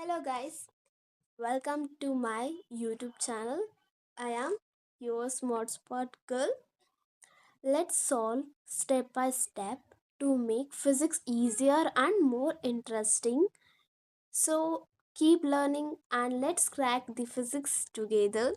Hello guys, welcome to my YouTube channel. I am your smart spot girl. Let's solve step by step to make physics easier and more interesting. So keep learning and let's crack the physics together.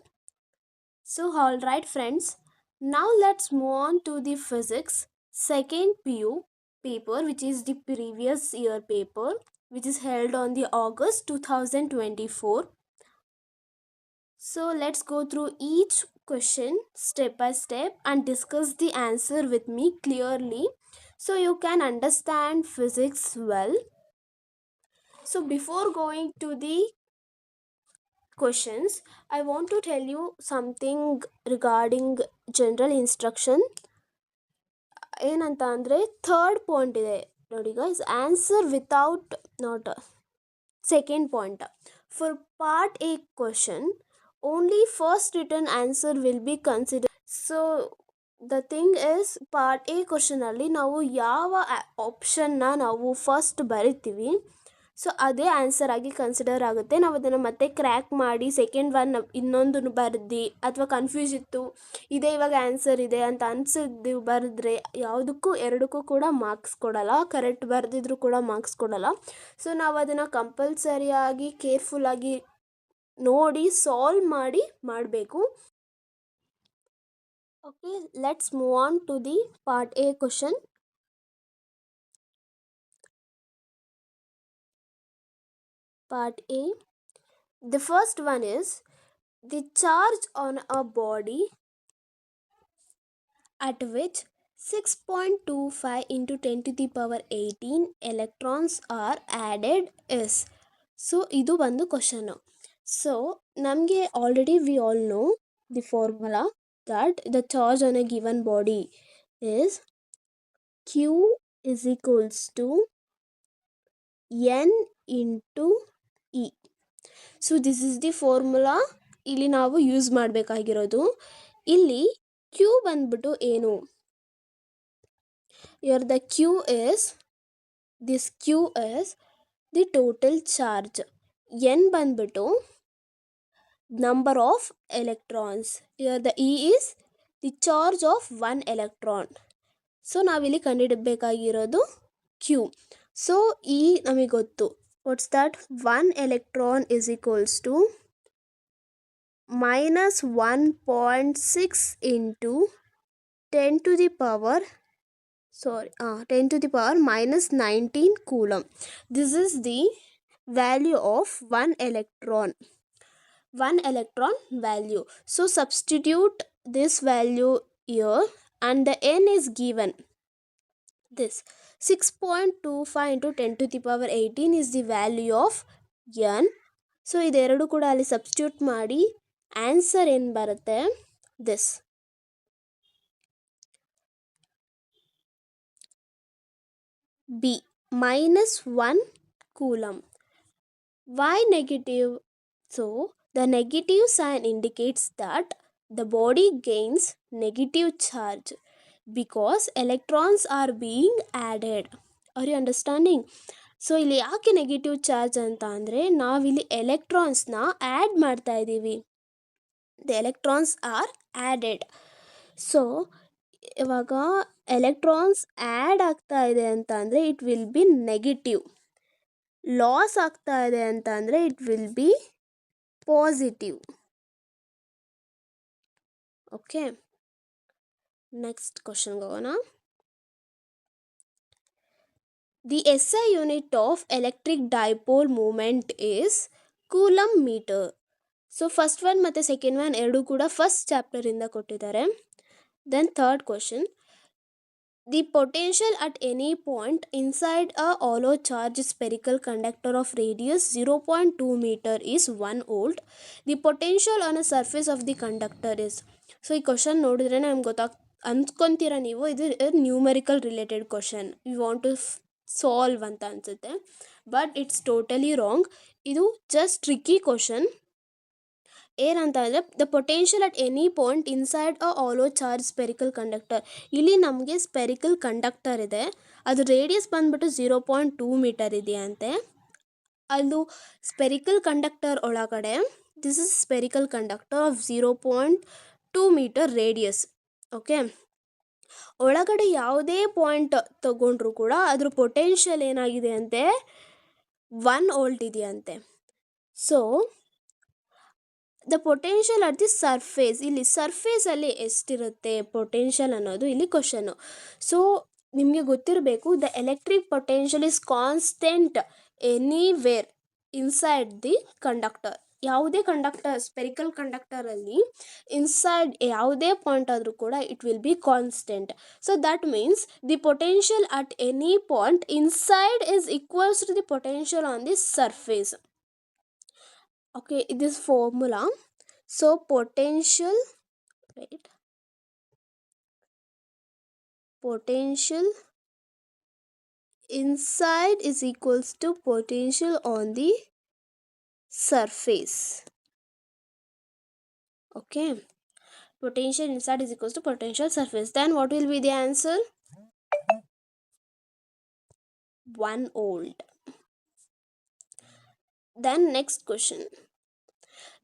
So alright friends, now let's move on to the physics second PU paper, which is the previous year paper, which is held on the August 2024. So let's go through each question step by step and discuss the answer with me clearly so you can understand physics well. So before going to the questions, I want to tell you something regarding general instruction. ಏನಂತ ಅಂದರೆ third point ಇದೆ ನೋಡಿ guys, answer without not second point. For part A question, only first written answer will be considered. So the thing is, part A question ಅಲ್ಲಿ ನಾವು ಯಾವ ಆಪ್ಷನ್ನ ನಾವು first ಬರಿತೀವಿ so ಅದೇ ಆನ್ಸರ್ ಆಗಿ ಕನ್ಸಿಡರ್ ಆಗುತ್ತೆ. ನಾವು ಅದನ್ನು ಮತ್ತೆ ಕ್ರ್ಯಾಕ್ ಮಾಡಿ ಸೆಕೆಂಡ್ ಒನ್ ಇನ್ನೊಂದು ಬರೆದು ಅಥವಾ ಕನ್ಫ್ಯೂಸ್ ಇತ್ತು ಇದೇ ಇವಾಗ ಆನ್ಸರ್ ಇದೆ ಅಂತ ಅನ್ಸಿದ್ದು ಬರೆದ್ರೆ ಯಾವುದಕ್ಕೂ ಎರಡಕ್ಕೂ ಕೂಡ ಮಾರ್ಕ್ಸ್ ಕೊಡಲ್ಲ, ಕರೆಕ್ಟ್ ಬರೆದಿದ್ರು ಕೂಡ ಮಾರ್ಕ್ಸ್ ಕೊಡಲ್ಲ. ಸೊ ನಾವು ಅದನ್ನು ಕಂಪಲ್ಸರಿಯಾಗಿ ಕೇರ್ಫುಲ್ಲಾಗಿ ನೋಡಿ ಸಾಲ್ವ್ ಮಾಡಿ ಮಾಡಬೇಕು. Okay, let's move on to the part A question. Part A. The first one is the charge on a body at which 6.25 into 10 to the power 18 electrons are added is. So ಇದು ಒಂದು question. So ನಮಗೆ already we all know the formula that the charge on a given body is Q is equals to N into E. So this is the formula ಇಲ್ಲಿ ನಾವು use ಮಾಡಬೇಕಾಗಿರೋದು. ಇಲ್ಲಿ Q ಬಂದ್ಬಿಟ್ಟು ಏನು, here the Q is, this Q is the total charge. N ಬಂದ್ಬಿಟ್ಟು number of electrons. Here the E is the charge of one electron. So ನಾವಿಲ್ಲಿ ಕಂಡುಹಿಡಬೇಕಾಗಿರೋದು Q. So E ನಮಗೆ ಗೊತ್ತು, what's that? 1 electron is equals to minus 1.6 into 10 to the power 10 to the power minus 19 coulomb. This is the value of 1 electron value. So substitute this value here and the N is given. This 6.25 into 10 to the power 18 is the value of N. So ಇದೆರಡು ಕೂಡ ಅಲ್ಲಿ substitute ಮಾಡಿ answer ಏನು ಬರುತ್ತೆ, this B minus 1 coulomb. Why negative? So the negative sign indicates that the body gains negative charge because electrons are being added. Are you understanding? So ಇಲ್ಲಿ ಯಾಕೆ negative charge ಅಂತ ಅಂದರೆ ನಾವಿಲ್ಲಿ ಎಲೆಕ್ಟ್ರಾನ್ಸ್ನ ಆ್ಯಡ್ ಮಾಡ್ತಾ ಇದ್ದೀವಿ. The electrons are added. So ಇವಾಗ electrons add ಆಗ್ತಾ ಇದೆ ಅಂತ ಅಂದರೆ it will be negative. Loss ಆಗ್ತಾ ಇದೆ ಅಂತ ಅಂದರೆ it will be positive. Okay, next ಕ್ವಶನ್ಗೆ ಹೋಗೋಣ. The SI unit of electric dipole moment is coulomb metre. So first one ಮತ್ತು ಸೆಕೆಂಡ್ ಒನ್ ಎರಡೂ ಕೂಡ ಫಸ್ಟ್ ಚಾಪ್ಟರಿಂದ ಕೊಟ್ಟಿದ್ದಾರೆ. Then third question, the potential at any point inside a hollow charge spherical conductor of radius 0.2 metre is 1 volt. The potential on a surface of the conductor is. So ಈ ಕ್ವಶನ್ ನೋಡಿದ್ರೆ ನಮ್ಗೆ ಅಂದ್ಕೊತೀರ ನೀವು ಇದು numerical related question, you want to solve ಅಂತ ಅನಿಸುತ್ತೆ, but it's totally wrong. ಇದು ಜಸ್ಟ್ ಟ್ರಿಕ್ಕಿ ಕ್ವಶನ್. ಏನಂತ ಅಂದರೆ the potential at any point inside a hollow charge spherical conductor. ಇಲ್ಲಿ ನಮಗೆ ಸ್ಪೆರಿಕಲ್ ಕಂಡಕ್ಟರ್ ಇದೆ, ಅದು ರೇಡಿಯಸ್ ಬಂದ್ಬಿಟ್ಟು 0.2 ಮೀಟರ್ ಇದೆಯಂತೆ. ಅದು ಸ್ಪೆರಿಕಲ್ ಕಂಡಕ್ಟರ್ ಒಳಗಡೆ this is spherical conductor of 0.2 metre radius. Okay, ಒಳಗಡೆ ಯಾವುದೇ ಪಾಯಿಂಟ್ ತಗೊಂಡ್ರು ಕೂಡ ಅದ್ರ ಪೊಟೆನ್ಷಿಯಲ್ ಏನಾಗಿದೆ ಅಂತೆ 1 ವೋಲ್ಟ್ ಇದೆಯಂತೆ. So the potential at the surface, ಇಲ್ಲಿ ಸರ್ಫೇಸಲ್ಲಿ ಎಷ್ಟಿರುತ್ತೆ ಪೊಟೆನ್ಷಿಯಲ್ ಅನ್ನೋದು ಇಲ್ಲಿ ಕ್ವಶನು. ಸೊ ನಿಮಗೆ ಗೊತ್ತಿರಬೇಕು, the electric potential is constant anywhere inside the conductor. ಯಾವುದೇ ಕಂಡಕ್ಟರ್, ಸ್ಪೆರಿಕಲ್ ಕಂಡಕ್ಟರಲ್ಲಿ ಇನ್ಸೈಡ್ ಯಾವುದೇ ಪಾಯಿಂಟ್ ಆದರೂ ಕೂಡ it will be constant. So that means the potential at any point inside is equals to the potential on the surface. Okay, this formula. So potential, right, potential inside is equals to potential on the surface. Okay, potential inside is equals to potential surface. Then what will be the answer? 1 volt. Then next question.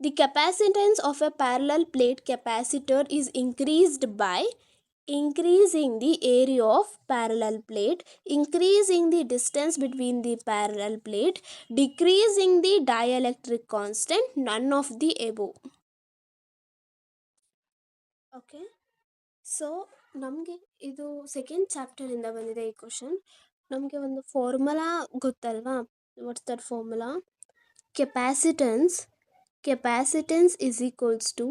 The capacitance of a parallel plate capacitor is increased by increasing the area of parallel plate, increasing the distance between the parallel plate, decreasing the dielectric constant, none of the above. Okay, so ನಮಗೆ ಇದು second ಚಾಪ್ಟರಿಂದ ಬಂದಿದೆ ಈ question. ನಮಗೆ ಒಂದು formula ಗೊತ್ತಲ್ವಾ? What's that formula? Capacitance is equals to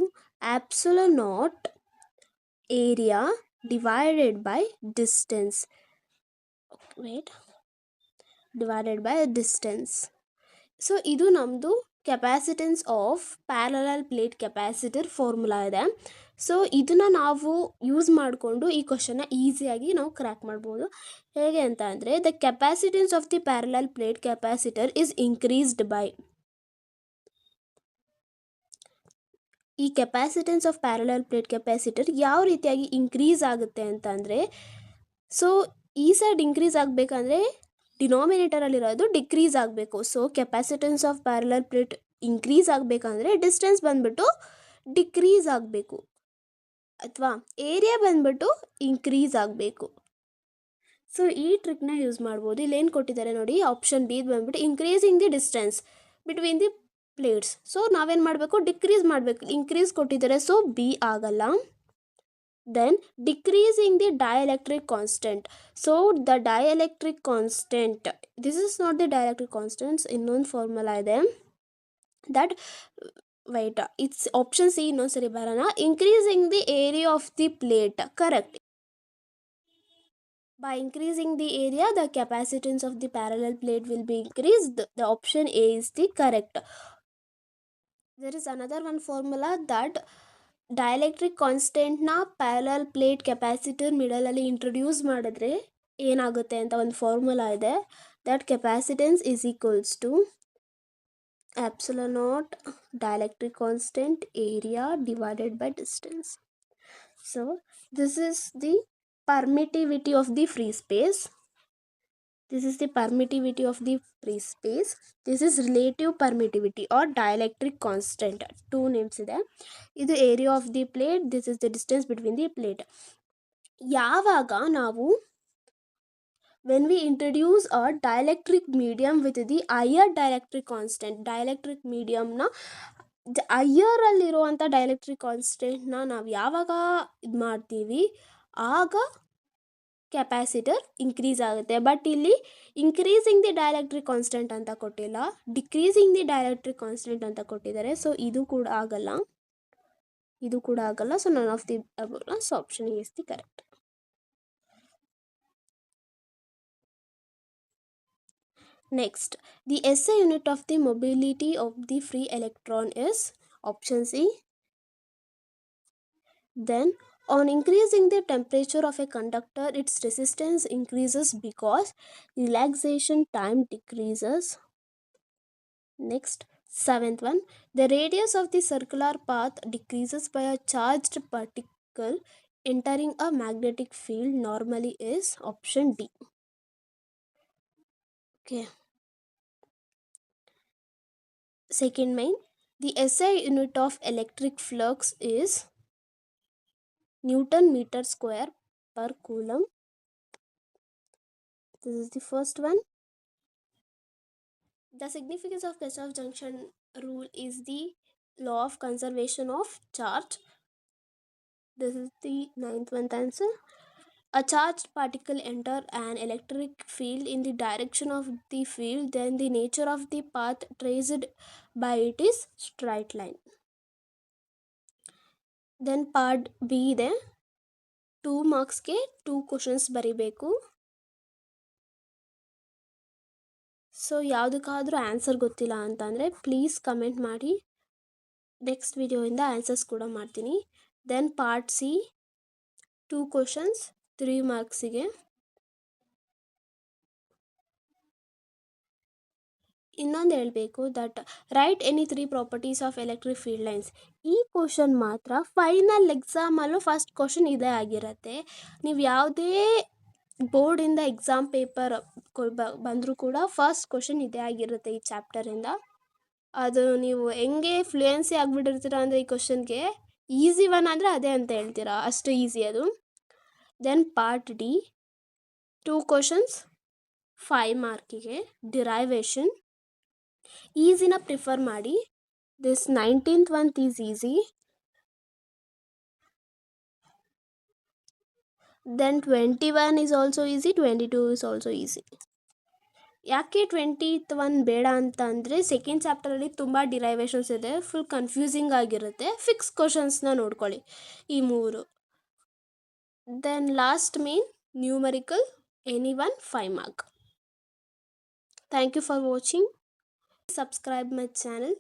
epsilon naught area divided by distance. Wait, divided by distance. So ಇದು ನಮ್ಮದು capacitance of parallel plate capacitor formula ಇದೆ. ಸೊ ಇದನ್ನು ನಾವು ಯೂಸ್ ಮಾಡಿಕೊಂಡು ಈ ಕ್ವಶನ್ನ ಈಸಿಯಾಗಿ ನಾವು ಕ್ರ್ಯಾಕ್ ಮಾಡ್ಬೋದು. ಹೇಗೆ ಅಂತ ಅಂದರೆ, the capacitance of the parallel plate capacitor is increased by, ಈ capacitance of parallel plate capacitor ಯಾವ ರೀತಿಯಾಗಿ ಇನ್ಕ್ರೀಸ್ ಆಗುತ್ತೆ ಅಂತ ಅಂದರೆ, ಸೊ ಈ ಸೈಡ್ ಇನ್ಕ್ರೀಸ್ ಆಗಬೇಕಂದ್ರೆ ಡಿನಾಮಿನೇಟರಲ್ಲಿರೋದು ಡಿಕ್ರೀಸ್ ಆಗಬೇಕು. So capacitance of parallel plate increase ಆಗಬೇಕಂದ್ರೆ ಡಿಸ್ಟೆನ್ಸ್ ಬಂದ್ಬಿಟ್ಟು ಡಿಕ್ರೀಸ್ ಆಗಬೇಕು, ಅಥವಾ ಏರಿಯಾ ಬಂದ್ಬಿಟ್ಟು ಇನ್ಕ್ರೀಸ್ ಆಗಬೇಕು. ಸೊ ಈ ಟ್ರಿಕ್ನ ಯೂಸ್ ಮಾಡ್ಬೋದು. ಇಲ್ಲಿ ಏನು ಕೊಟ್ಟಿದ್ದಾರೆ ನೋಡಿ, ಆಪ್ಷನ್ ಬಿ ಬಂದ್ಬಿಟ್ಟು increasing the distance between the plates. So ನಾವೇನು ಮಾಡಬೇಕು, ಡಿಕ್ರೀಸ್ ಮಾಡಬೇಕು. ಇನ್ಕ್ರೀಸ್ ಕೊಟ್ಟಿದ್ದಾರೆ, ಸೊ ಬಿ ಆಗಲ್ಲ. Then decreasing the dielectric constant. So the dielectric constant, this is not the dielectric constants, ಇನ್ನೊಂದು ಫಾರ್ಮುಲಾ ಇದೆ that wait it's option C. ಇನ್ನೊಂದ್ಸರಿ ಬರೋಣ. Increasing the area of the plate, correct. By increasing the area, the capacitance of the parallel plate will be increased. The option A is the correct. There is another one formula that dielectric constant na parallel plate capacitor middle ಅಲ್ಲಿ introduce ಮಾಡಿದ್ರೆ ಏನಾಗುತ್ತೆ ಅಂತ ಒಂದು formula ಇದೆ. That capacitance is equals to epsilon naught dielectric constant area divided by distance. So this is the permittivity of the free space. This is the permittivity of the free space. This is relative permittivity or dielectric constant. Two names ಇದೆ. ಇದು area of the plate. This is the distance between the plate. ಯಾವಾಗ ನಾವು when we introduce a dielectric medium with the higher dielectric constant, dielectric mediumನ ಹೈಯರಲ್ಲಿರುವಂಥ dielectric ಕಾನ್ಸ್ಟೆಂಟ್ನ ನಾವು ಯಾವಾಗ ಇದು ಮಾಡ್ತೀವಿ ಆಗ ಕೆಪಾಸಿಟರ್ ಇನ್ಕ್ರೀಸ್ ಆಗುತ್ತೆ. ಬಟ್ ಇಲ್ಲಿ ಇನ್ಕ್ರೀಸಿಂಗ್ ದಿ ಡೈಎಲೆಕ್ಟ್ರಿಕ್ ಕಾನ್ಸ್ಟೆಂಟ್ ಅಂತ ಕೊಟ್ಟಿಲ್ಲ, ಡಿಕ್ರೀಸಿಂಗ್ ದಿ ಡೈಎಲೆಕ್ಟ್ರಿಕ್ ಕಾನ್ಸ್ಟೆಂಟ್ ಅಂತ ಕೊಟ್ಟಿದ್ದಾರೆ. ಸೊ ಇದು ಕೂಡ ಆಗಲ್ಲ, ಇದು ಕೂಡ ಆಗಲ್ಲ. So none of the above. So option is the correct. Next, the SI unit of the mobility of the free electron is option C. Then on increasing the temperature of a conductor, its resistance increases because relaxation time decreases. Next, seventh one, the radius of the circular path decreases by a charged particle entering a magnetic field normally is option D. Okay. Second main, the SI unit of electric flux is Newton meter square per coulomb. This is the first one. The significance of Kirchhoff junction rule is the law of conservation of charge. This is the ninth one answer. A charged particle enter an electric field in the direction of the field, then the nature of the path traced by it is straight line. Then part B ಇದೆ. 2 ಮಾರ್ಕ್ಸ್ಗೆ 2 questions ಬರಿಬೇಕು. So ಯಾವುದಕ್ಕಾದರೂ answer ಗೊತ್ತಿಲ್ಲ ಅಂತಂದರೆ please comment ಮಾಡಿ, next ವಿಡಿಯೋಯಿಂದ answers ಕೂಡ ಮಾಡ್ತೀನಿ. ದೆನ್ ಪಾರ್ಟ್ ಸಿ 2 ಕ್ವಶನ್ಸ್ 3 ಮಾರ್ಕ್ಸಿಗೆ. ಇನ್ನೊಂದು ಹೇಳಬೇಕು, that write any 3 properties of electric field lines. ಈ ಕ್ವಶನ್ ಮಾತ್ರ ಫೈನಲ್ ಎಕ್ಸಾಮಲ್ಲೂ ಫಸ್ಟ್ ಕ್ವಶನ್ ಇದೇ ಆಗಿರುತ್ತೆ. ನೀವು ಯಾವುದೇ ಬೋರ್ಡಿಂದ ಎಕ್ಸಾಮ್ ಪೇಪರ್ ಬಂದರೂ ಕೂಡ ಫಸ್ಟ್ ಕ್ವಶನ್ ಇದೇ ಆಗಿರುತ್ತೆ ಈ ಚಾಪ್ಟರಿಂದ. ಅದು ನೀವು ಹೆಂಗೆ ಫ್ಲೂಯೆನ್ಸಿ ಆಗಿಬಿಟ್ಟಿರ್ತೀರ ಅಂದರೆ ಈ ಕ್ವಶನ್ಗೆ ಈಸಿ ಒನ್ ಅಂದರೆ ಅದೇ ಅಂತ ಹೇಳ್ತೀರಾ, ಅಷ್ಟು ಈಸಿ ಅದು. ದೆನ್ ಪಾರ್ಟ್ ಡಿ 2 ಕ್ವಶನ್ಸ್ 5 ಮಾರ್ಕಿಗೆ. ಡಿರೈವೇಷನ್ ಈಸಿನ ಪ್ರಿಫರ್ ಮಾಡಿ. This 19th one is easy. Then 21 is also easy, 22 is also easy. ಯಾಕೆ 20th one ಬೇಡ ಅಂತ ಅಂದರೆ ಸೆಕೆಂಡ್ ಚಾಪ್ಟರಲ್ಲಿ ತುಂಬ ಡಿರೈವೇಷನ್ಸ್ ಇದೆ, ಫುಲ್ ಕನ್ಫ್ಯೂಸಿಂಗ್ ಆಗಿರುತ್ತೆ. ಫಿಕ್ಸ್ ಕ್ವಶನ್ಸ್ನ ನೋಡ್ಕೊಳ್ಳಿ ಈ 3. Then last main numerical, any one 5 mark. Thank you for watching. Subscribe my channel.